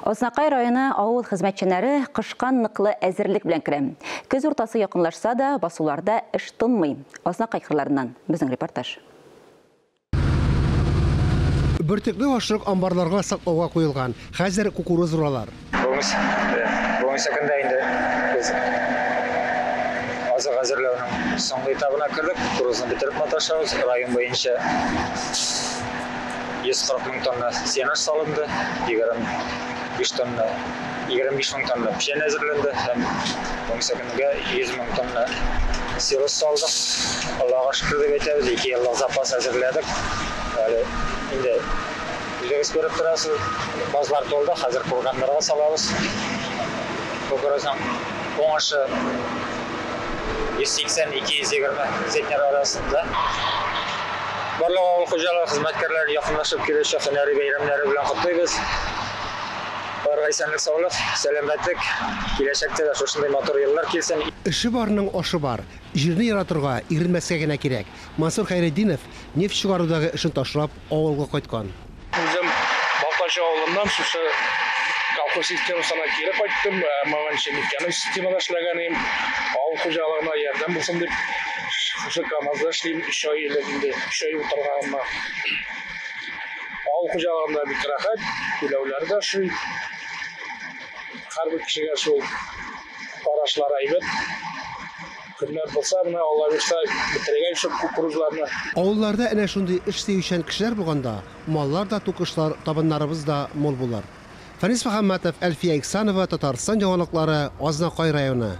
Азнакай районы авыл хезмәтчәннәре кышкан ныклы әзерлек белән керә. Көз уртасы якынлашса да, басуларда эш тынмый. Азнакай кырларыннан безнең репортаж. Бөртекле ашык амбарларга саклауга куелган. Хәзер кукуруз уралар. Бүгенге көндә инде без азык әзерләүнең соңгы этабына кирдек. Кукурузны битереп маташабыз. Район буенча 140 мең тонна сенаж салынды. 25 мең тонна печән әзерленде. Һәм бүгенге көндә 100 мең тонна силос салдык. Аллага шөкер дип әйтәбез. 2 еллык запас әзерләдек. Әле инде үзегез күреп торасыз, базлар толды, хәзер курганнарга салабыз. Кукурузның уңышы 180-220 центнер арасында. Барлык авыл хуҗалыгы хезмәткәрләре якынлашып килешә, һөнәри бәйрәмнәре белән котлыйбыз. Барга исәнлек, саулык, сәламәтлек, киләчәктә дә шушындай матур еллар килсен. Эше барның ашы бар. Җирне яратырга, иренмәскә генә кирәк. Мансур Хәйретдинов нефть чыгарудагы эшен ташлап авылга кайткан. Үзем Балтач авылыннан шушы колхоз системасына кире кайттым. Мәгәнчә нефтяный системада эшләгәнем. Авыл хуҗалыгына ярдәм булсын дип шушы КамАЗда эшлим. 3 ай элек инде 3 ай утырганымда. Авыл хуҗалыгында бик рәхәт, түләүләр дә шул. Һәрбер кешегә шул карашлар әйбәт. Көннәр булса, менә Алла бирсә, бетерегән шул кукурузларны. Авылларда әнә шундый эш сөючән кешеләр булганда, маллар да, тукышлар, табыннарыбыз да мул булыр. Фәнис Мөхәммәтов, Әлфия Иксанова, Татарстан яңалыклары, Азнакай районы.